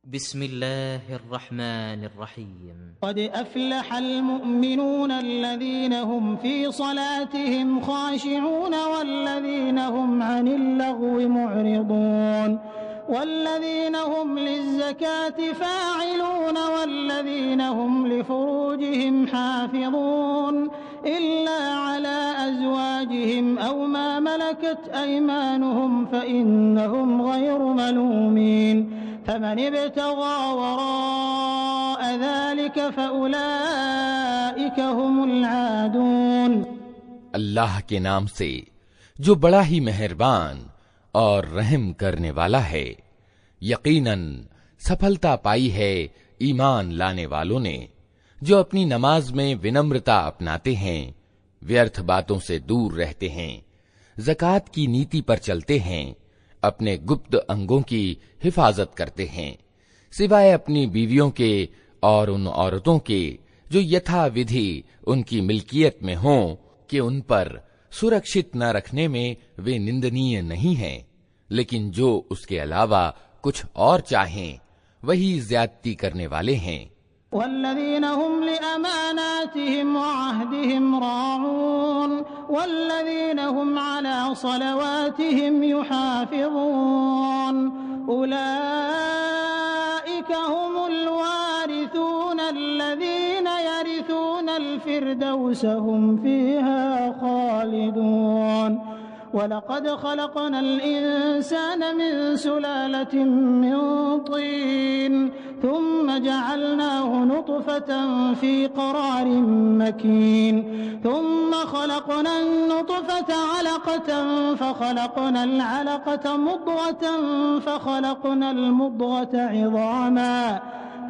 बिस्मिल्लाहिर्रहमानिर्रहीम। क़द अफ़्लहल मुअमिनून अल्लज़ीना हुम फ़ी सलातिहिम ख़ाशिऊन वल्लज़ीना हुम अनिल लग़्वी मुअरिदून वल्लज़ीना हुम लिज़्ज़काति फ़ाइलून वल्लज़ीना हुम लिफ़ुरूजिहिम हाफ़िज़ून इल्ला अला अज़वाजिहिम औ मा मलकत अयमानुहुम फ़इन्नहुम ग़ैरु मलूमीन फमन इब्तग़ा वराअ ज़ालिक फ़उलाइक हुमुल आदून। अल्लाह के नाम से जो बड़ा ही मेहरबान और रहम करने वाला है। यकीनन सफलता पाई है ईमान लाने वालों ने, जो अपनी नमाज में विनम्रता अपनाते हैं, व्यर्थ बातों से दूर रहते हैं, ज़कात की नीति पर चलते हैं, अपने गुप्त अंगों की हिफाजत करते हैं, सिवाय अपनी बीवियों के और उन औरतों के जो यथाविधि उनकी मिल्कियत में हों कि उन पर सुरक्षित न रखने में वे निंदनीय नहीं हैं, लेकिन जो उसके अलावा कुछ और चाहें वही ज्यादती करने वाले हैं। वल्लज़ीना हुम लिअमानातिहिम वअहदिहिम राऊन वल्लज़ीना हुम अला सलवातिहिम युहाफ़िज़ून उलाइका हुमुल वारिसून अल्लज़ीना यरिसूनल फ़िरदौस हुम फ़ीहा ख़ालिदून। वलक़द ख़लक़नल इंसान मिन सुलालतिन मिन तीन थुम्मा जअलनाहु नुत्फ़तन फ़ी क़रारिन मकीन थुम्मा ख़लक़नन नुत्फ़ता अलक़तन फ़ख़लक़नल अलक़ता मुद्ग़तन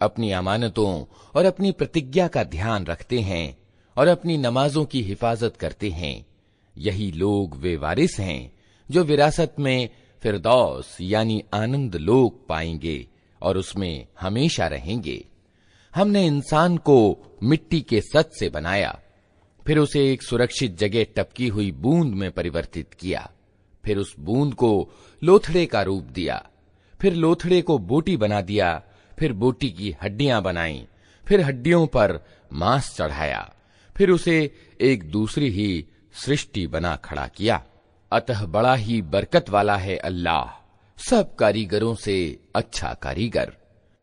अपनी अमानतों और अपनी प्रतिज्ञा का ध्यान रखते हैं और अपनी नमाजों की हिफाजत करते हैं। यही लोग वे वारिस हैं जो विरासत में फिरदौस यानी आनंद लोक पाएंगे और उसमें हमेशा रहेंगे। हमने इंसान को मिट्टी के सत से बनाया, फिर उसे एक सुरक्षित जगह टपकी हुई बूंद में परिवर्तित किया, फिर उस बूंद को लोथड़े का रूप दिया, फिर लोथड़े को बोटी बना दिया, फिर बोटी की हड्डियां बनाई, फिर हड्डियों पर मांस चढ़ाया, फिर उसे एक दूसरी ही सृष्टि बना खड़ा किया। अतः बड़ा ही बरकत वाला है अल्लाह, सब कारीगरों से अच्छा कारीगर।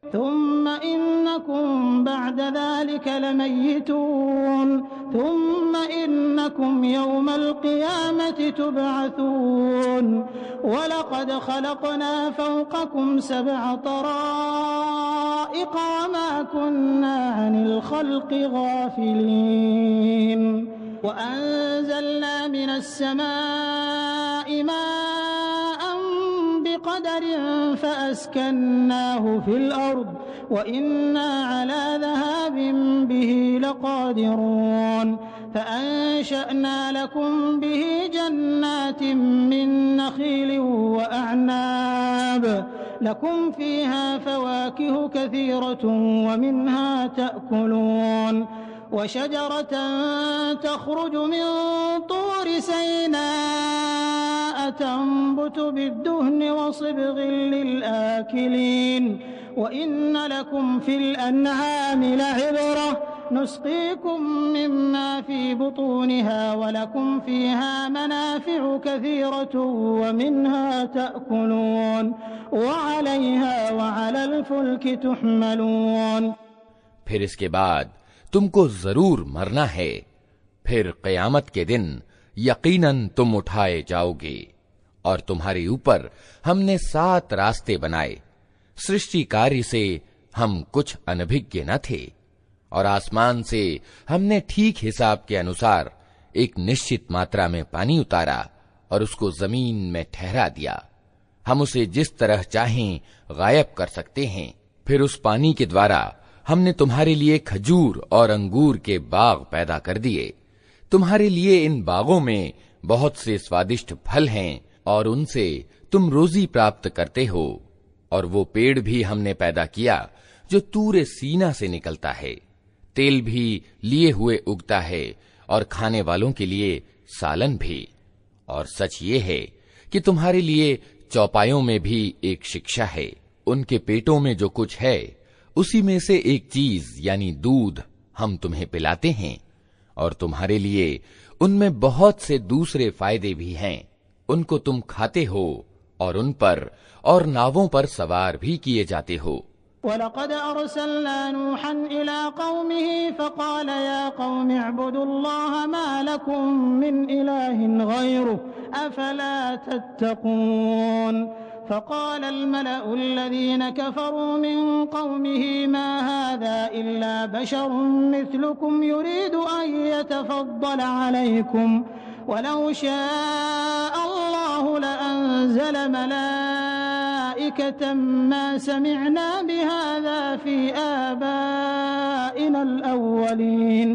थुम्मा इन्नकुम बअद ज़ालिक लमय्यितून थुम्मा इन्नकुम यौमल क़ियामति तुबअसून वलक़द ख़लक़ना फ़ौक़कुम सबअ तराइक़ वमा कुन्ना अनिल ख़ल्क़ि गाफ़िलीन वअंज़लना मिनस समाइ माअन बिक़दरिन फ़अस्कन्नाहु फ़िल अर्द वइन्ना अला ज़हाबिन बिही लक़ादिरून फ़अंशअना लकुम बिही जन्नातिन मिन नख़ीलिन वअअनाब लकुम फ़ीहा फ़वाकिहु कसीरतुन वमिन्हा तअकुलून वशजरतन तख़रुजु मिन तूरि सैनाअ तंबुतु बिद्दुहनि वसिब्ग़िन लिलआकिलीन वइन्न लकुम फ़िल अन्आमि लइब्रह नुस्क़ीकुम मिम्मा फ़ी बुतूनिहा वलकुम फ़ीहा मनाफ़िअु कसीरतुन वमिन्हा तअकुलून वअलैहा वअलल फ़ुल्कि तुहमलून। फिर इसके बाद तुमको जरूर मरना है, फिर क़यामत के दिन यकीनन तुम उठाए जाओगे और तुम्हारे ऊपर हमने 7 रास्ते बनाए। सृष्टि कार्य से हम कुछ अनभिज्ञ न थे और आसमान से हमने ठीक हिसाब के अनुसार एक निश्चित मात्रा में पानी उतारा और उसको जमीन में ठहरा दिया। हम उसे जिस तरह चाहें गायब कर सकते हैं। फिर उस पानी के द्वारा हमने तुम्हारे लिए खजूर और अंगूर के बाग पैदा कर दिए। तुम्हारे लिए इन बागों में बहुत से स्वादिष्ट फल हैं और उनसे तुम रोजी प्राप्त करते हो। और वो पेड़ भी हमने पैदा किया जो तूरे सीना से निकलता है, तेल भी लिए हुए उगता है और खाने वालों के लिए सालन भी। और सच ये है कि तुम्हारे लिए चौपायों में भी एक शिक्षा है। उनके पेटों में जो कुछ है उसी में से एक चीज यानी दूध हम तुम्हें पिलाते हैं, और तुम्हारे लिए उनमें बहुत से दूसरे फायदे भी हैं। उनको तुम खाते हो और उन पर और नावों पर सवार भी किए जाते हो। वलक़द अर्सलना नूहन इला क़ौमिही फ़क़ाल या क़ौमि अअ्बुदुल्लाह मा लकुम मिन इलाहिन ग़ैरुहु अफ़ला तत्तक़ून। फ़क़ाल अल-मलअु अल्लज़ीन कफ़रू मिन क़ौमिही मा हाज़ा इल्ला बशरुन मिस्लुकुम युरीदु अन यतफ़द्दल अलैकुम वलौ शाअ अल्लाहु लअंज़ल मलाइकतन मा समिअना बिहाज़ा फ़ी आबाइना अल-अव्वलीन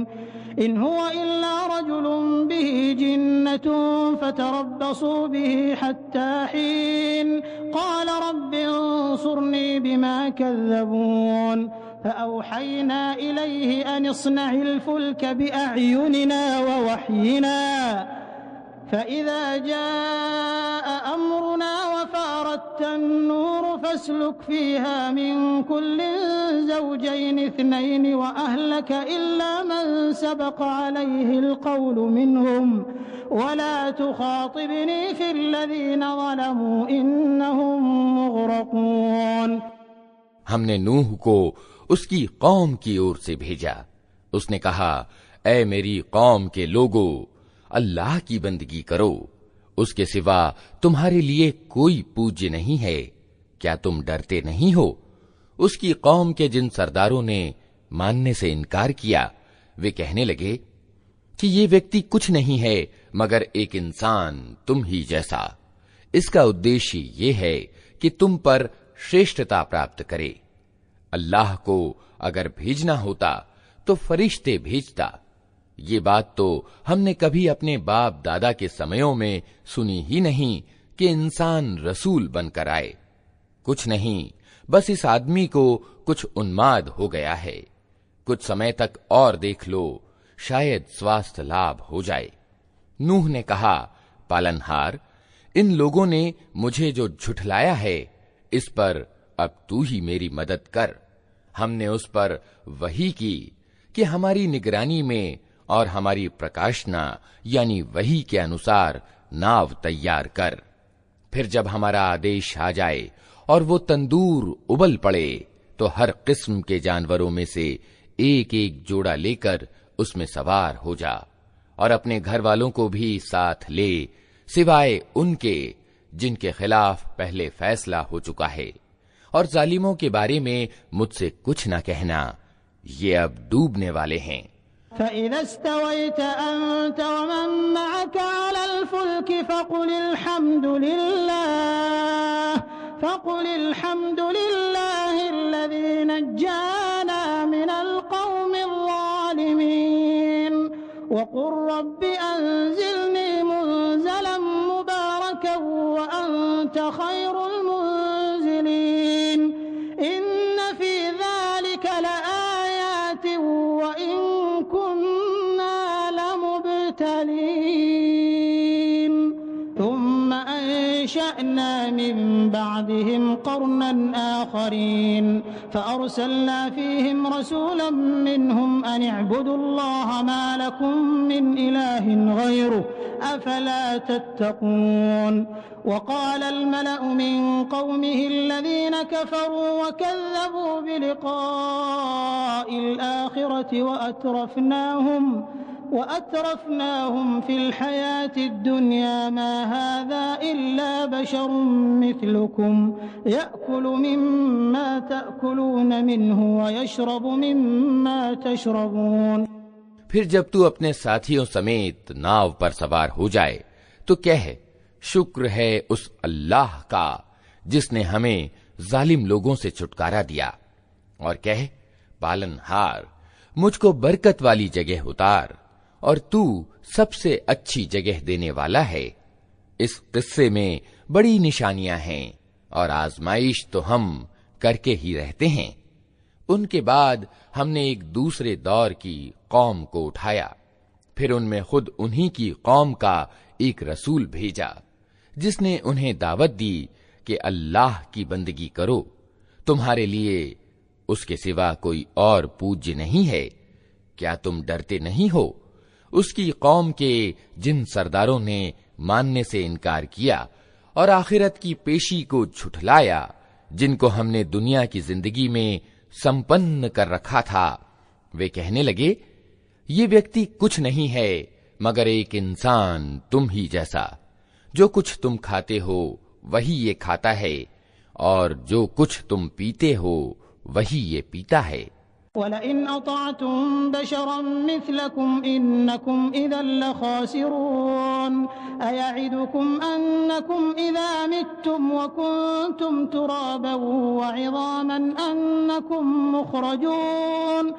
इन हुवा इल्ला रजुलुन बिही जिन्नतुन फ़तरब्बसू बिही हत्ता हीन क़ाल रब्बि अंसुरनी बिमा कज़्ज़बून फ़अौहयना इलैहि अन इस्नइल फ़ुल्क बिअअयुनिना ववह्यिना फ़इज़ा जाअ अम्रुना वफ़ारत अन्नूर फ़स्लुक फ़ीहा मिन कुल्लिन ज़ौजैनि इस्नैनि वअहलक इल्ला मन सबक़ अलैहिल क़ौलु मिनहुम वला तुख़ातिबनी फ़िल्लज़ीना ज़लमू इन्नहुम मुग़रक़ून। हमने नूह को उसकी कौम की ओर से भेजा। उसने कहा, ऐ मेरी कौम के लोगो, अल्लाह की बंदगी करो, उसके सिवा तुम्हारे लिए कोई पूज्य नहीं है। क्या तुम डरते नहीं हो? उसकी कौम के जिन सरदारों ने मानने से इनकार किया, वे कहने लगे कि ये व्यक्ति कुछ नहीं है मगर एक इंसान तुम ही जैसा। इसका उद्देश्य ये है कि तुम पर श्रेष्ठता प्राप्त करे। अल्लाह को अगर भेजना होता तो फरिश्ते भेजता। ये बात तो हमने कभी अपने बाप दादा के समयों में सुनी ही नहीं कि इंसान रसूल बनकर आए। कुछ नहीं, बस इस आदमी को कुछ उन्माद हो गया है। कुछ समय तक और देख लो, शायद स्वास्थ्य लाभ हो जाए। नूह ने कहा, पालनहार, इन लोगों ने मुझे जो झुठलाया है, इस पर अब तू ही मेरी मदद कर। हमने उस पर वही की कि हमारी निगरानी में और हमारी प्रकाशना यानी वही के अनुसार नाव तैयार कर। फिर जब हमारा आदेश आ जाए और वो तंदूर उबल पड़े तो हर किस्म के जानवरों में से एक एक जोड़ा लेकर उसमें सवार हो जा और अपने घर वालों को भी साथ ले, सिवाय उनके जिनके खिलाफ पहले फैसला हो चुका है। और जालिमों के बारे में मुझसे कुछ न कहना, ये अब डूबने वाले हैं। फ़इज़ा इस्तवैत अन्त वमन मअक अलल फ़ुल्क फ़क़ुलिल हम्दुलिल्लाहि अल्लज़ी नज्जाना मिनल क़ौमिज़ ज़ालिमीन वक़ुल रब्बि अंज़िलनी मुनज़लन मुबारकन व अंत खैरुल मुनज़िलीन इन्न फ़ी ज़ालिका लआयातिन व इन कुन्ना लमुब्तलीन थुम्मा अंशअना मिन बअदिहिम क़रनन आख़रीन फ़अरसलना फ़ीहिम रसूलन मिनहुम अन इअ्बुदुल्लाह मा लकुम मिन इलाहिन ग़ैरुहु अफ़ला तत्तक़ून। वक़ाल अल-मलअु मिन क़ौमिहि अल्लज़ीन कफ़रू वकज़्ज़बू बिलिक़ाइल आख़िरति वअतरफ़नाहुम फ़िल हयातिद दुनिया मा हाज़ा इल्ला बशरुन मिस्लुकुम यअकुलु मिम्मा तअकुलून मिन्हु वयशरबु मिम्मा तशरबून। फिर जब तू अपने साथियों समेत नाव पर सवार हो जाए तो कह, शुक्र है उस अल्लाह का जिसने हमें जालिम लोगों से छुटकारा दिया। और कह, पालनहार, मुझको बरकत वाली जगह उतार और तू सबसे अच्छी जगह देने वाला है। इस किस्से में बड़ी निशानियां हैं और आजमाइश तो हम करके ही रहते हैं। उनके बाद हमने एक दूसरे दौर की कौम को उठाया, फिर उनमें खुद उन्हीं की कौम का एक रसूल भेजा, जिसने उन्हें दावत दी कि अल्लाह की बंदगी करो, तुम्हारे लिए उसके सिवा कोई और पूज्य नहीं है। क्या तुम डरते नहीं हो? उसकी कौम के जिन सरदारों ने मानने से इनकार किया और आखिरत की पेशी को झुठलाया, जिनको हमने दुनिया की जिंदगी में संपन्न कर रखा था, वे कहने लगे, ये व्यक्ति कुछ नहीं है मगर एक इंसान तुम ही जैसा। जो कुछ तुम खाते हो वही ये खाता है, और जो कुछ तुम पीते हो वही ये पीता है। वलइन अताअतुम बशरन मिथलकुम इन्नकुम इदन लखासिरून अयइदुकुम अन्नकुम इदा मित्तुम वकुंतुम तुराबन वइज़ामन अन्नकुम मुखरजून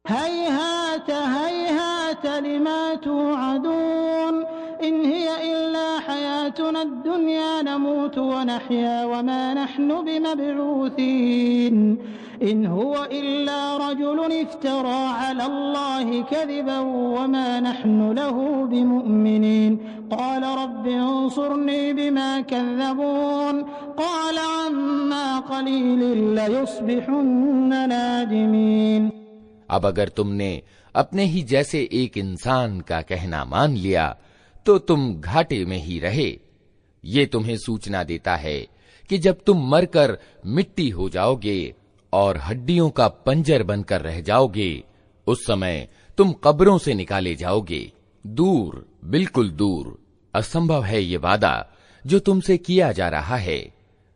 हैहात हैहात लिमा तुअदून इन हिय इल्ला हयातुना दुनिया नमूतु व नहया वमा नहनु बिमबऊसीन इन हुवा इल्ला रजुलुन इफ्तरा अला अल्लाहि कज़िबन वमा नहनु लहु बिमुमिनीन क़ाल रब्बि अंसुरनी बिमा कज़्ज़बून क़ाल अम्मा क़लीलिन लयुस्बिहुन्न नादिमीन। अब अगर तुमने अपने ही जैसे एक इंसान का कहना मान लिया तो तुम घाटे में ही रहे। ये तुम्हें सूचना देता है कि जब तुम मरकर मिट्टी हो जाओगे और हड्डियों का पंजर बनकर रह जाओगे, उस समय तुम कब्रों से निकाले जाओगे। दूर, बिल्कुल दूर, असंभव है ये वादा जो तुमसे किया जा रहा है।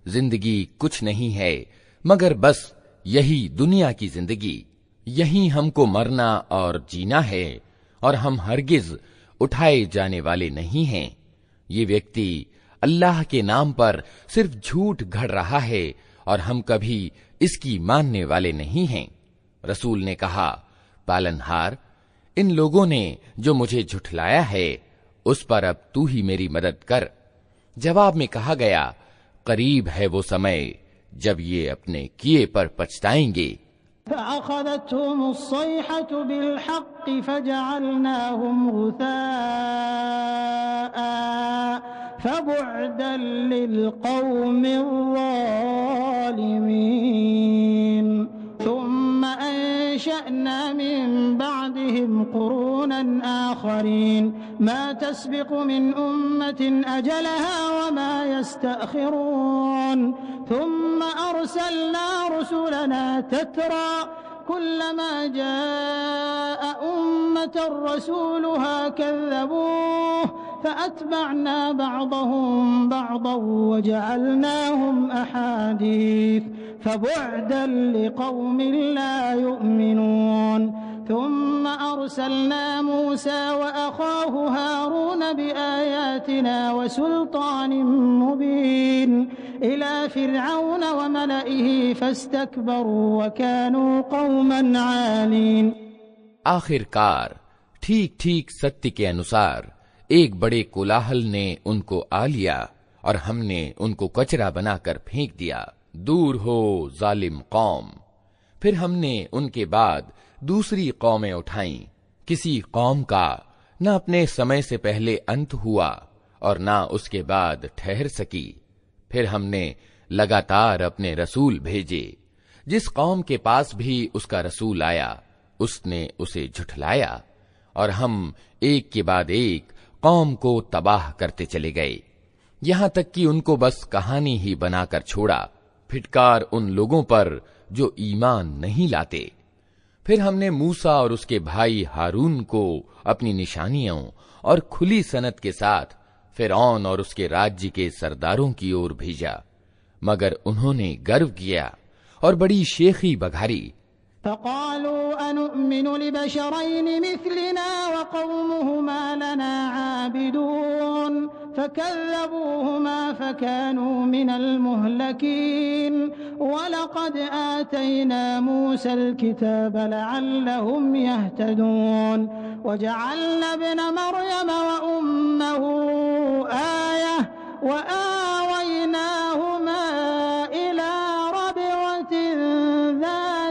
जिंदगी कुछ नहीं है मगर बस यही दुनिया की जिंदगी, यही हमको मरना और जीना है, और हम हरगिज उठाए जाने वाले नहीं हैं। ये व्यक्ति अल्लाह के नाम पर सिर्फ झूठ गढ़ रहा है और हम कभी इसकी मानने वाले नहीं हैं। रसूल ने कहा, पालनहार, इन लोगों ने जो मुझे झुठलाया है उस पर अब तू ही मेरी मदद कर। जवाब में कहा गया, करीब है वो समय जब ये अपने किए पर पछताएंगे। फ़अख़ज़तहुमुस्सैहतु बिलहक़्क़ि फ़जअलनाहुम गुसाअ फ़बुअदन लिलक़ौमिज़ ज़ालिमीन थुम्मा अंशअना मिन बअदिहिम क़ुरूनन आख़रीन मा तस्बिक़ु मिन उम्मतिन अजलहा वमा यस्तअख़िरून थुम्मा अर्सलना रुसुलना तत्रा कुल्लमा जाअ उम्मतन रसूलुहा कज़्ज़बूहु फ़अत्बअना बअदहुम बअदन वजअलनाहुम अहादीथ फ़बुअदन लिक़ौमिन ला युमिनून थुम्मा अर्सलना मूसा वअख़ाहु हारून बिआयातिना वसुल्तानिन मुबीन इला फ़िरऔन वमलइहि फ़स्तकबरू वकानू क़ौमन आलीन। आखिरकार ठीक ठीक सत्य के अनुसार एक बड़े कोलाहल ने उनको आ लिया और हमने उनको कचरा बनाकर फेंक दिया। दूर हो जालिम कौम। फिर हमने उनके बाद दूसरी कौमें उठाईं। किसी कौम का न अपने समय से पहले अंत हुआ और न उसके बाद ठहर सकी। फिर हमने लगातार अपने रसूल भेजे। जिस कौम के पास भी उसका रसूल आया उसने उसे झुठलाया, और हम एक के बाद एक कौम को तबाह करते चले गए, यहां तक कि उनको बस कहानी ही बनाकर छोड़ा। फिटकार उन लोगों पर जो ईमान नहीं लाते। फिर हमने मूसा और उसके भाई हारून को अपनी निशानियों और खुली सनद के साथ फिरौन और उसके राज्य के सरदारों की ओर भेजा, मगर उन्होंने गर्व किया और बड़ी शेखी बघारी। फ़क़ालू अनुअ्मिनु लिबशरैनि मिस्लिना वक़ौमुहुमा लना आबिदून फ़कज़्ज़बूहुमा फ़कानू मिनल मुहलकीन वलक़द आतैना मूसल किताब लअल्लहुम यहतदून वजअलना इब्न मर्यम व उम्महु आयह व आवैनाहुमा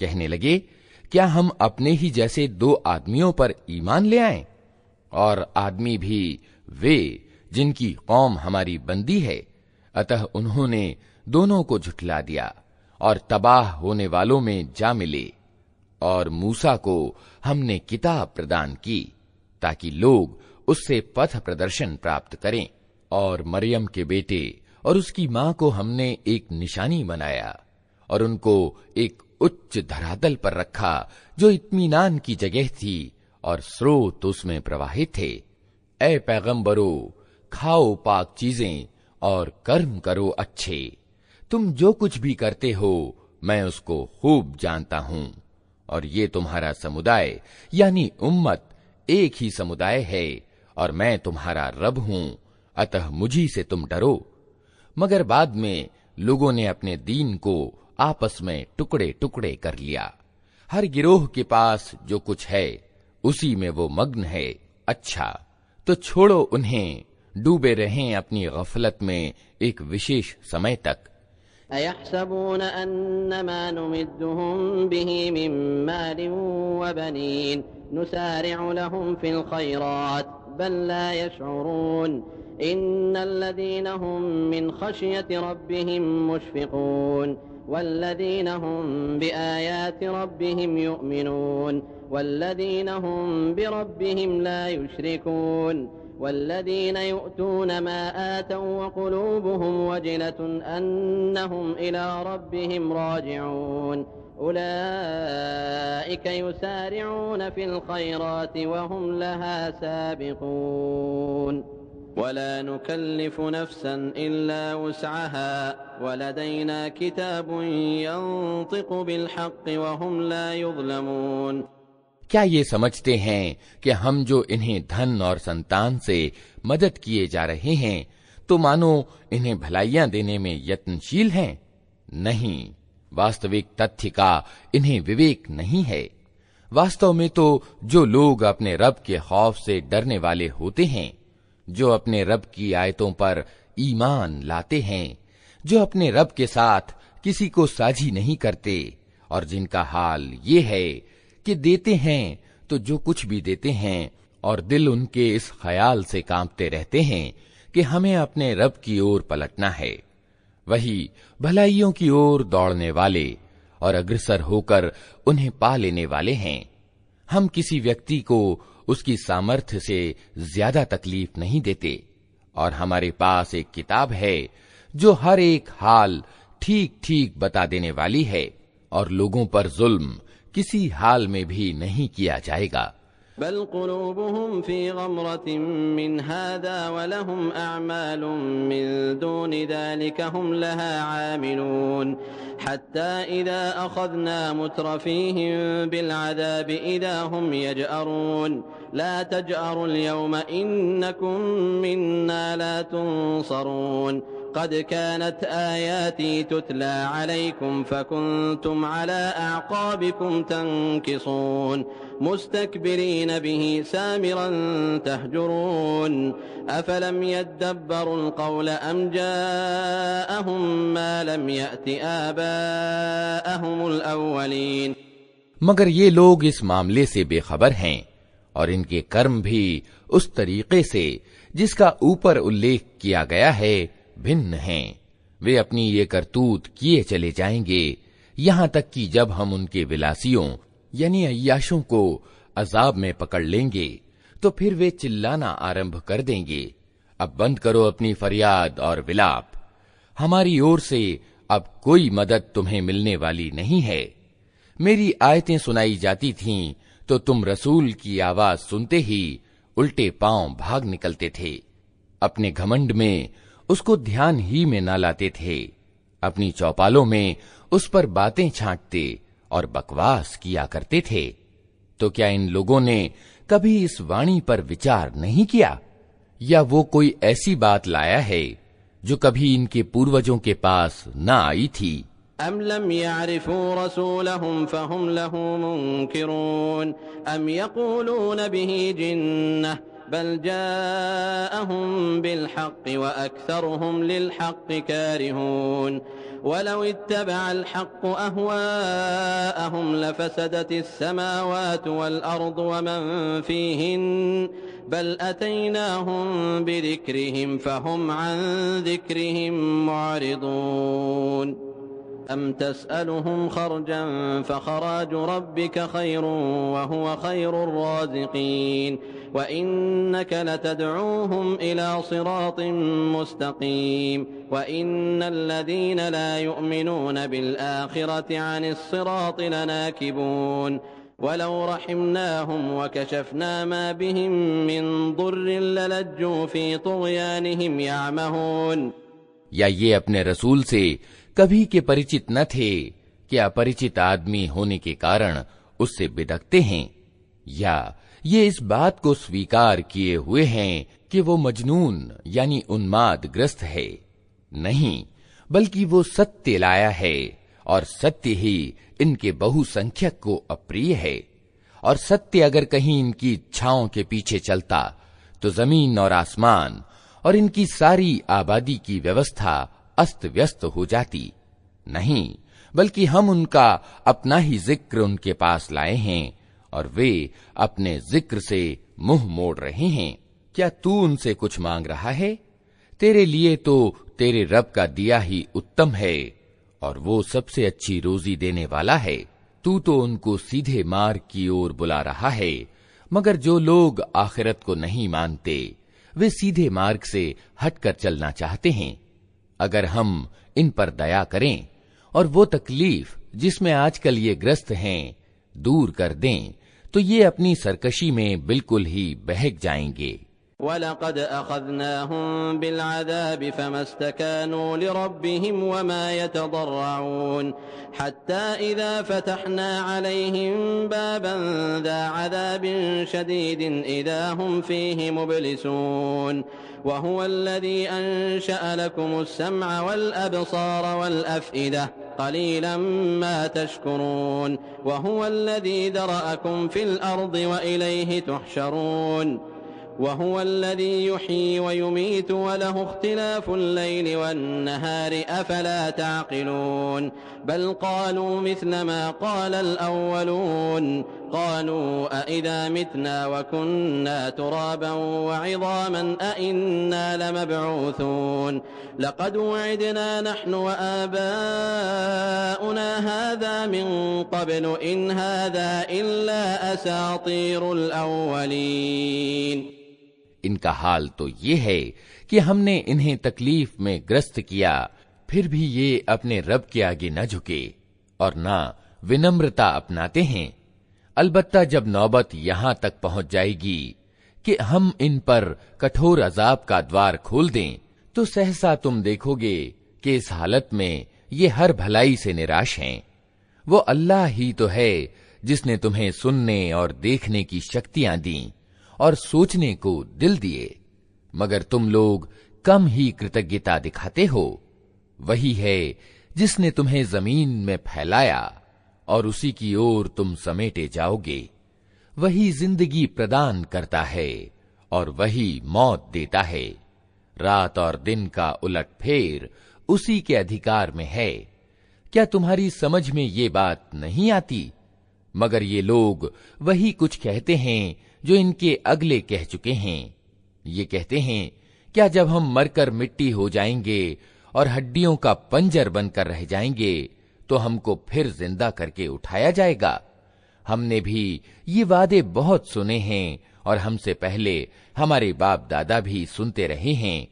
कहने लगे, क्या हम अपने ही जैसे 2 आदमियों पर ईमान ले आएं? और आदमी भी वे जिनकी कौम हमारी बंदी है। अतः उन्होंने दोनों को झुठला दिया और तबाह होने वालों में जा मिले। और मूसा को हमने किताब प्रदान की ताकि लोग उससे पथ प्रदर्शन प्राप्त करें। और मरियम के बेटे और उसकी मां को हमने एक निशानी बनाया और उनको एक उच्च धरातल पर रखा जो इत्मीनान की जगह थी और स्रोत उसमें प्रवाहित थे। ए पैगंबरो, खाओ पाक चीजें और कर्म करो अच्छे। तुम जो कुछ भी करते हो मैं उसको खूब जानता हूं। और ये तुम्हारा समुदाय यानी उम्मत एक ही समुदाय है और मैं तुम्हारा रब हूं, अतः मुझी से तुम डरो। मगर बाद में लोगों ने अपने दीन को आपस में टुकड़े टुकड़े कर लिया। हर गिरोह के पास जो कुछ है उसी में वो मग्न है। अच्छा तो छोड़ो उन्हें, डूबे रहें अपनी गफलत में एक विशेष समय तक। अयहसबून अन्नमा नुमिद्दुहुम बिही मिन मालिन व बनीन नुसारिउ लहुम फिल खैरात बल ला यशउरून इन्नल्लज़ीना हुम मिन खशियति रब्बिहिम मुशफिकून वल्लज़ीना हुम बिआयाति रब्बिहिम युमिनून वल्लज़ीना हुम बिरब्बिहिम ला युशरिकून वल्लज़ीना यु'तून मा आतौ वक़ुलूबुहुम वजिलतुन अन्नहुम इला रब्बिहिम राजिऊन उलाइका युसारिऊन फिल खैराति वहुम लहा साबिकून वला नुकल्लिफु नफ्सन इल्ला वुस्अहा वलदैना किताबुन यंतिकु बिल हक़्क़ि वहुम ला युज़लमून। क्या ये समझते हैं कि हम जो इन्हें धन और संतान से मदद किए जा रहे हैं तो मानो इन्हें भलाइयां देने में यत्नशील हैं? नहीं, वास्तविक तथ्य का इन्हें विवेक नहीं है। वास्तव में तो जो लोग अपने रब के खौफ से डरने वाले होते हैं, जो अपने रब की आयतों पर ईमान लाते हैं, जो अपने रब के साथ किसी को साझी नहीं करते और जिनका हाल ये है कि देते हैं तो जो कुछ भी देते हैं और दिल उनके इस ख्याल से कांपते रहते हैं कि हमें अपने रब की ओर पलटना है, वही भलाइयों की ओर दौड़ने वाले और अग्रसर होकर उन्हें पा लेने वाले हैं। हम किसी व्यक्ति को उसकी सामर्थ्य से ज्यादा तकलीफ नहीं देते और हमारे पास एक किताब है जो हर एक हाल ठीक ठीक बता देने वाली है और लोगों पर जुल्म किसी हाल में भी नहीं किया जाएगा। बल कुलूबुहुम फी गमरतिन मिन हादा वलहुम अअमालुम मिन दूनि ज़ालिका हुम लहा आमिलून हत्ता इज़ा अख़ज़ना मुत्रफ़ीहिम बिलअज़ाबि इज़ा हुम यजअरून ला तजअरुल यौम इन्नकुम मिन्ना ला तुनसरून क़द कानत आयाती तुतला अलैकुम फकुन्तुम अला अअक़ाबिकुम तंकिसून मुस्तकबिरीन बिही सामिरन तहजुरून अफलम यद्दब्बरुल क़ौल अम जाअहुम मा लम यअति आबाअहुमुल अव्वलीन। मगर ये लोग इस मामले से बेखबर हैं और इनके कर्म भी उस तरीके से जिसका ऊपर उल्लेख किया गया है भिन्न हैं। वे अपनी ये करतूत किए चले जाएंगे यहां तक कि जब हम उनके विलासियों यानी अय्याशों को अजाब में पकड़ लेंगे तो फिर वे चिल्लाना आरंभ कर देंगे, अब बंद करो अपनी फरियाद और विलाप, हमारी ओर से अब कोई मदद तुम्हें मिलने वाली नहीं है। मेरी आयतें सुनाई जाती थीं तो तुम रसूल की आवाज सुनते ही उल्टे पांव भाग निकलते थे। अपने घमंड में उसको ध्यान ही में न लाते थे, अपनी चौपालों में उस पर बातें छांटते और बकवास किया करते थे। तो क्या इन लोगों ने कभी इस वाणी पर विचार नहीं किया, या वो कोई ऐसी बात लाया है जो कभी इनके पूर्वजों के पास न आई थी? अम लम यअरिफू रसूलहुम फहुम लहू मुनकिरून अम यक़ूलून बिही जिन्नह बल जाअहुम बिल हक़्क़ि व अक्सरुहुम लिल हक़्क़ि कारिहून वलौ इत्तबअल हक़्क़ु अहवाअहुम लफसदतिस समावातु वल अर्दु व मन फीहिन्न बल अतैनाहुम बिज़िक्रिहिम फहुम अन ज़िक्रिहिम मुअरिदून अम तसअलुहुम खर्जन फखराजु रब्बिक खैरुन व हुव खैरुर राज़िक़ीन व इन्नक लतदऊहुम इला सिरातिन मुस्तक़ीम व इन्नल लज़ीना ला युमिनून बिल आखिरति अनिस सिराति लनाकिबून वलौ रहिमनाहुम व कशफना मा बिहिम मिन दुर्रिन ललज्जू फी तुग़यानिहिम यअमहून। या ये अपने रसूल से कभी के परिचित न थे कि अपरिचित आदमी होने के कारण उससे बिदकते हैं, या ये इस बात को स्वीकार किए हुए हैं कि वो मजनून यानी उन्माद ग्रस्त है? नहीं, बल्कि वो सत्य लाया है और सत्य ही इनके बहुसंख्यक को अप्रिय है। और सत्य अगर कहीं इनकी इच्छाओं के पीछे चलता तो जमीन और आसमान और इनकी सारी आबादी की व्यवस्था अस्त व्यस्त हो जाती। नहीं, बल्कि हम उनका अपना ही जिक्र उनके पास लाए हैं और वे अपने जिक्र से मुंह मोड़ रहे हैं। क्या तू उनसे कुछ मांग रहा है? तेरे लिए तो तेरे रब का दिया ही उत्तम है और वो सबसे अच्छी रोजी देने वाला है। तू तो उनको सीधे मार्ग की ओर बुला रहा है, मगर जो लोग आखिरत को नहीं मानते वे सीधे मार्ग से हटकर चलना चाहते हैं। अगर हम इन पर दया करें और वो तकलीफ जिसमें आजकल ये ग्रस्त हैं दूर कर दें तो ये अपनी सरकशी में बिल्कुल ही बहक जाएंगे। वलक़द अख़ज़नाहुम बिलअज़ाबि फ़मस्तकानू लिरब्बिहिम वमा यतदर्रऊन हत्ता इज़ा फ़तहना अलैहिम बाबन ज़ा अज़ाबिन शदीदिन इज़ा हुम फ़ीहि मुब्लिसून वहुवल्लज़ी अंशअ लकुमुस्समअ वल अब्सार वल अफ़इदा क़लीलन मा तशकुरून वहुवल्लज़ी ज़रअकुम फ़िल अर्दि व इलैहि तुहशरून वहुव अल्लज़ी युह्यी व युमीतु व लहु इख्तिलाफुल लैलि वन नहारि अफला ताक़िलून बल क़ालू मिस्ल मा क़ालल अव्वलून क़ालू अइज़ा मितना व कुन्ना तुराबन व इज़ामन अइन्ना लमबऊसून लक़द वुइदना नहनु व आबाउना हाज़ा मिन क़ब्लु इन हाज़ा इल्ला असातीरुल अव्वलीन। इनका हाल तो ये है कि हमने इन्हें तकलीफ में ग्रस्त किया, फिर भी ये अपने रब के आगे न झुके और न विनम्रता अपनाते हैं। अलबत्ता जब नौबत यहां तक पहुंच जाएगी कि हम इन पर कठोर अजाब का द्वार खोल दें तो सहसा तुम देखोगे कि इस हालत में ये हर भलाई से निराश हैं। वो अल्लाह ही तो है जिसने तुम्हें सुनने और देखने की शक्तियां दी और सोचने को दिल दिए, मगर तुम लोग कम ही कृतज्ञता दिखाते हो। वही है जिसने तुम्हें जमीन में फैलाया और उसी की ओर तुम समेटे जाओगे। वही जिंदगी प्रदान करता है और वही मौत देता है। रात और दिन का उलटफेर उसी के अधिकार में है। क्या तुम्हारी समझ में ये बात नहीं आती? मगर ये लोग वही कुछ कहते हैं जो इनके अगले कह चुके हैं। ये कहते हैं, क्या जब हम मरकर मिट्टी हो जाएंगे और हड्डियों का पंजर बनकर रह जाएंगे तो हमको फिर जिंदा करके उठाया जाएगा? हमने भी ये वादे बहुत सुने हैं और हमसे पहले हमारे बाप दादा भी सुनते रहे हैं।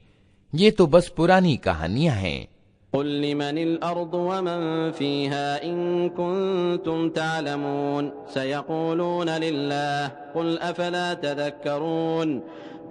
ये तो बस पुरानी कहानियां हैं। कुल लिमनिल अर्दु व मन फीहा इन कुंतुम तालमून सयक़ूलून लिल्लाह कुल अफला तज़क्करून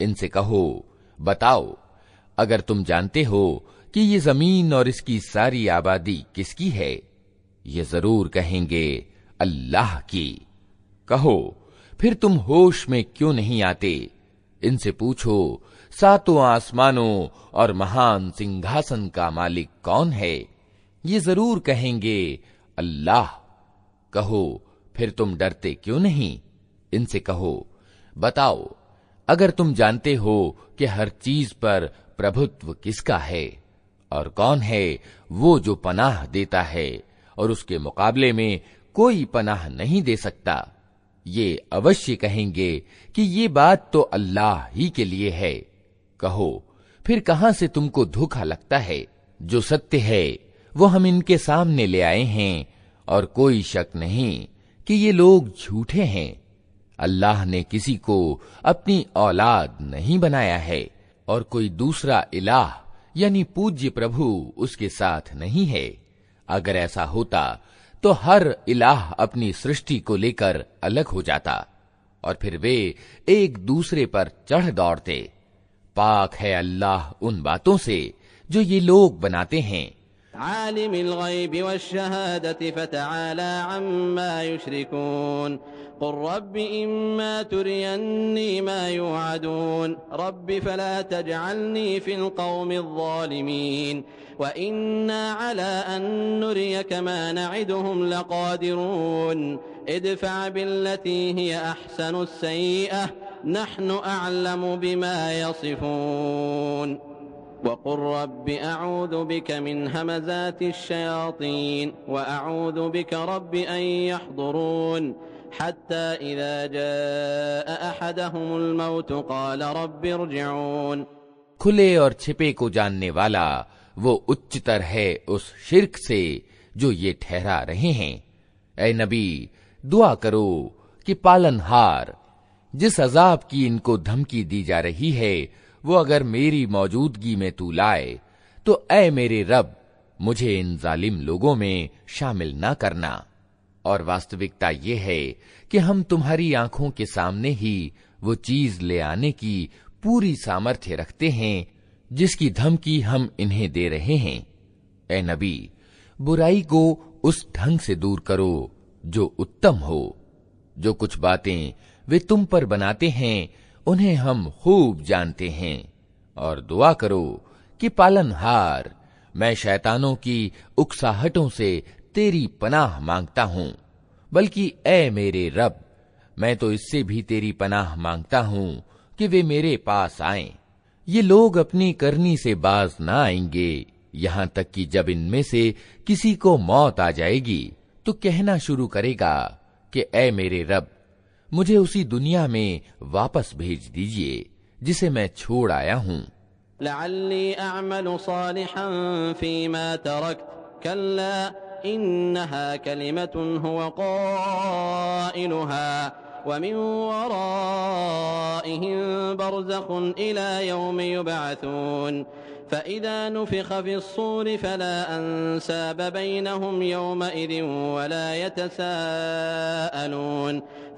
इनसे कहो, बताओ, अगर तुम जानते हो कि ये जमीन और इसकी सारी आबादी किसकी है, ये जरूर कहेंगे अल्लाह की। कहो, फिर तुम होश में क्यों नहीं आते? इनसे पूछो, सातों आसमानों और महान सिंहासन का मालिक कौन है? ये जरूर कहेंगे अल्लाह। कहो, फिर तुम डरते क्यों नहीं? इनसे कहो, बताओ, अगर तुम जानते हो कि हर चीज पर प्रभुत्व किसका है और कौन है वो जो पनाह देता है और उसके मुकाबले में कोई पनाह नहीं दे सकता, ये अवश्य कहेंगे कि ये बात तो अल्लाह ही के लिए है। कहो, फिर कहां से तुमको धोखा लगता है? जो सत्य है वो हम इनके सामने ले आए हैं और कोई शक नहीं कि ये लोग झूठे हैं। अल्लाह ने किसी को अपनी औलाद नहीं बनाया है और कोई दूसरा इलाह यानी पूज्य प्रभु उसके साथ नहीं है। अगर ऐसा होता तो हर इलाह अपनी सृष्टि को लेकर अलग हो जाता और फिर वे एक दूसरे पर चढ़ दौड़ते। पाक है अल्लाह उन बातों से जो ये लोग बनाते हैं। आलिमिल गैबि वश्शहादति फतआला अम्मा युश्रिकून कुल रब्बि इम्मा तुरियन्नी मा युअदून रब्बि फला तजअलनी फिल कौमिज़ ज़ालिमीन व इन्ना अला अन नुरियक मा नइदुहुम लक़ादिरून इदफ़अ बिल्लती हिय अहसनुस सय्यअह नहनु अअलमु बिमा यसिफून वक़ुल रब्बि अऊज़ु बिक मिन हमज़ातिश शयातीन व अऊज़ु बिक रब्बि अन यहज़ुरून हत्ता इज़ा जाअ अहदहुमुल मौत क़ाल रब्बि इरजिऊन। खुले और छिपे को जानने वाला वो उच्चतर है उस शिर्क से जो ये ठहरा रहे हैं। ऐ नबी, दुआ करो कि पालनहार जिस अजाब की इनको धमकी दी जा रही है वो अगर मेरी मौजूदगी में तू लाए तो ऐ मेरे रब, मुझे इन जालिम लोगों में शामिल ना करना। और वास्तविकता ये है कि हम तुम्हारी आंखों के सामने ही वो चीज ले आने की पूरी सामर्थ्य रखते हैं जिसकी धमकी हम इन्हें दे रहे हैं। ऐ नबी, बुराई को उस ढंग से दूर करो जो उत्तम हो। जो कुछ बातें वे तुम पर बनाते हैं उन्हें हम खूब जानते हैं। और दुआ करो कि पालनहार, मैं शैतानों की उकसाहटों से तेरी पनाह मांगता हूं, बल्कि ऐ मेरे रब, मैं तो इससे भी तेरी पनाह मांगता हूं कि वे मेरे पास आएं। ये लोग अपनी करनी से बाज ना आएंगे, यहां तक कि जब इनमें से किसी को मौत आ जाएगी तो कहना शुरू करेगा कि ऐ मेरे रब, मुझे उसी दुनिया में वापस भेज दीजिए जिसे मैं छोड़ आया हूं। लअल्ली अअमलु सालिहन फीमा तरक्त कल्ला इन्नहा कलिमतुन हुवा क़ाइलुहा व मिन वराइहिम बरज़ख़ुन इला यौमि युबअथून फ़इज़ा नुफ़िख़ फ़िस्सूरि फ़ला अंसाब बैनहुम यौमइज़िन वला यतसाअलून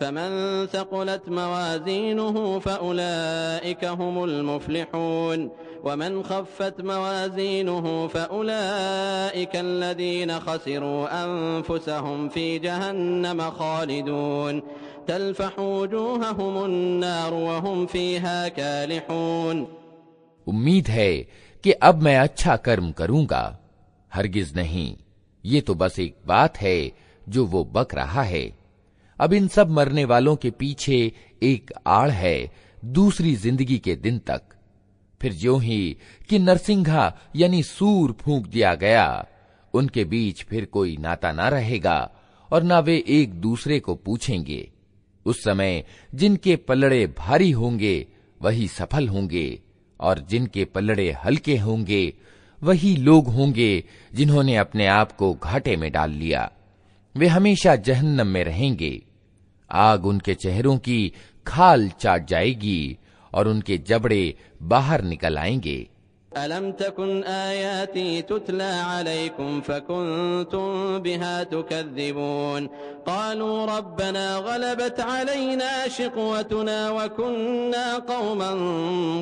फ़मन थक़ुलत मवाज़ीनुहु फ़उलाइक हुमुल मुफ़्लिहून वमन ख़फ़्फ़त मवाज़ीनुहु फ़उलाइक अल्लज़ीना ख़सिरू अन्फ़ुसहुम फ़ी जहन्नम ख़ालिदून तल्फ़हु वुजूहहुमुन नार व हुम फ़ीहा कालिहून। उम्मीद है कि अब मैं अच्छा कर्म करूंगा। हरगिज नहीं, ये तो बस एक बात है जो वो बक रहा है। अब इन सब मरने वालों के पीछे एक आड़ है दूसरी जिंदगी के दिन तक, फिर ज्यों ही कि नरसिंघा यानी सूर फूंक दिया गया, उनके बीच फिर कोई नाता ना रहेगा और ना वे एक दूसरे को पूछेंगे। उस समय जिनके पल्लड़े भारी होंगे वही सफल होंगे, और जिनके पल्लड़े हल्के होंगे वही लोग होंगे जिन्होंने अपने आप को घाटे में डाल लिया। वे हमेशा जहन्नम में रहेंगे। आग उनके चेहरों की खाल चाट जाएगी और उनके जबड़े बाहर निकल आएंगे। अलम तकुन आयाती तुतला अलैकुम फकुंतुम बिहा तुकद्दिबून क़ालू रब्बना ग़लबत अलैना शिक़वतुना व कुन्ना क़ौमन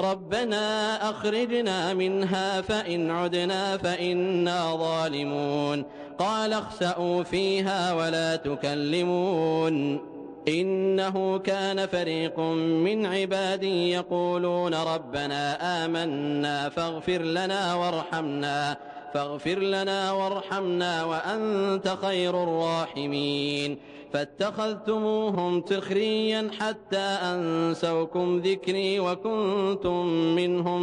रब्बना अख़रिजना मिन्हा फ़इन उदना फ़इन्ना ज़ालिमून क़ाल अख़्सअू फ़ीहा वला तुकल्लिमून इन्नहु कान फ़रीक़ुम मिन इबादी यक़ूलून रब्बना आमन्ना फ़ग़फ़िर लना वरहमना व अन्त ख़ैरुर राहिमीन फ़त्तख़ज़्तुमूहुम सिख़रिय्यन हत्ता अंसौकुम ज़िक्री व कुन्तुम मिनहुम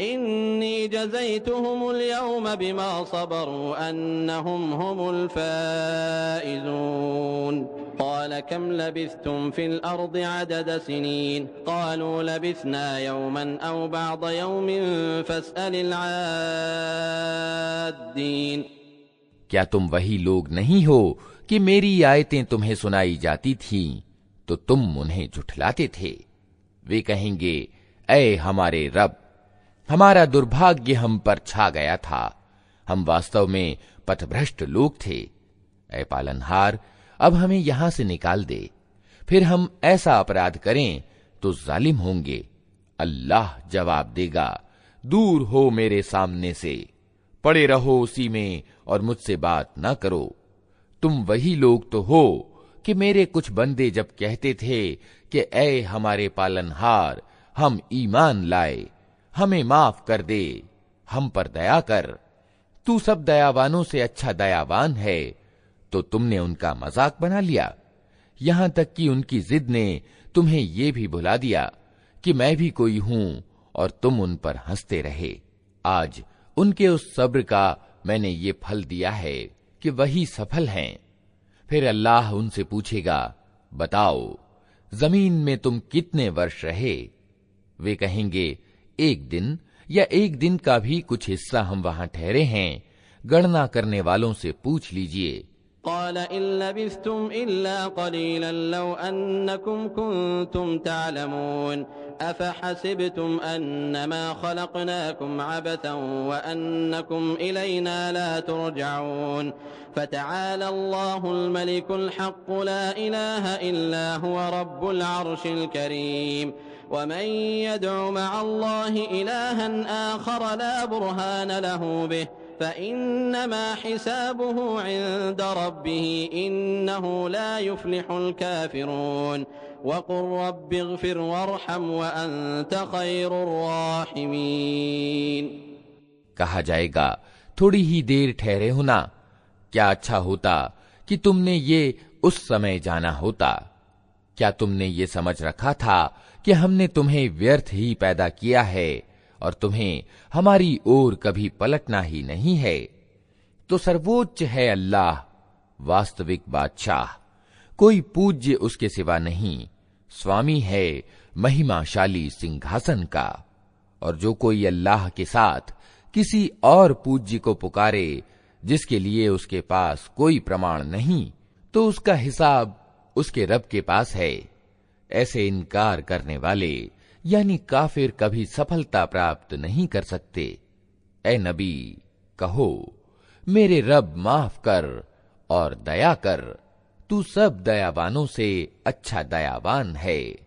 इन्नी जज़ैतुहुमुल यौम बिमा सबरू अन्नहुम हुमुल फ़ाइज़ून क़ाल कम लबिस्थुम फ़िल अर्ज़ि अदद सिनीन क़ालू लबिस्ना यौमन औ बअद यौमिन फ़स्अलिल आद्दीन। क्या तुम वही लोग नहीं हो कि मेरी आयतें तुम्हें सुनाई जाती थीं तो तुम उन्हें झुठलाते थे? वे कहेंगे, ऐ हमारे रब, हमारा दुर्भाग्य हम पर छा गया था, हम वास्तव में पथभ्रष्ट लोग थे। ऐ पालनहार, अब हमें यहां से निकाल दे, फिर हम ऐसा अपराध करें तो जालिम होंगे। अल्लाह जवाब देगा, दूर हो मेरे सामने से, पड़े रहो उसी में और मुझसे बात ना करो। तुम वही लोग तो हो कि मेरे कुछ बंदे जब कहते थे कि ऐ हमारे पालनहार, हम ईमान लाए, हमें माफ कर दे, हम पर दया कर, तू सब दयावानों से अच्छा दयावान है, तो तुमने उनका मजाक बना लिया। यहां तक कि उनकी जिद ने तुम्हें ये भी भुला दिया कि मैं भी कोई हूं और तुम उन पर हंसते रहे। आज उनके उस सब्र का मैंने ये फल दिया है कि वही सफल हैं। फिर अल्लाह उनसे पूछेगा, बताओ जमीन में तुम कितने वर्ष रहे? वे कहेंगे, एक दिन या एक दिन का भी कुछ हिस्सा हम वहां ठहरे हैं। गणना करने वालों से पूछ लीजिए। क़ाल इन लबिस्थुम इल्ला क़लीलन लौ अन्नकुम कुन्तुम तअलमून अफ़हसिबतुम अन्नमा ख़लक़नाकुम अबथन व अन्नकुम इलैना ला तुरजऊन फ़तआला अल्लाहुल मलिकुल हक़्क़ ला इलाहा इल्ला हुवा रब्बुल अर्शिल करीम वमन यदउ मअल्लाहि इलाहन आख़र ला बुरहान लहू बिहि फ़इन्नमा हिसाबुहु इन्द रब्बिहि इन्नहु ला युफ़्लिहुल काफ़िरून वक़ुल रब्बिग़फ़िर वरहम व अन्त ख़ैरुर राहिमीन। कहा जाएगा, थोड़ी ही देर ठहरे हो ना, क्या अच्छा होता कि तुमने ये उस समय जाना होता। क्या तुमने ये समझ रखा था कि हमने तुम्हें व्यर्थ ही पैदा किया है और तुम्हें हमारी ओर कभी पलटना ही नहीं है? तो सर्वोच्च है अल्लाह, वास्तविक बादशाह, कोई पूज्य उसके सिवा नहीं, स्वामी है महिमाशाली सिंहासन का। और जो कोई अल्लाह के साथ किसी और पूज्य को पुकारे जिसके लिए उसके पास कोई प्रमाण नहीं, तो उसका हिसाब उसके रब के पास है। ऐसे इनकार करने वाले यानी काफिर कभी सफलता प्राप्त नहीं कर सकते। ए नबी, कहो, मेरे रब माफ कर और दया कर, तू सब दयावानों से अच्छा दयावान है।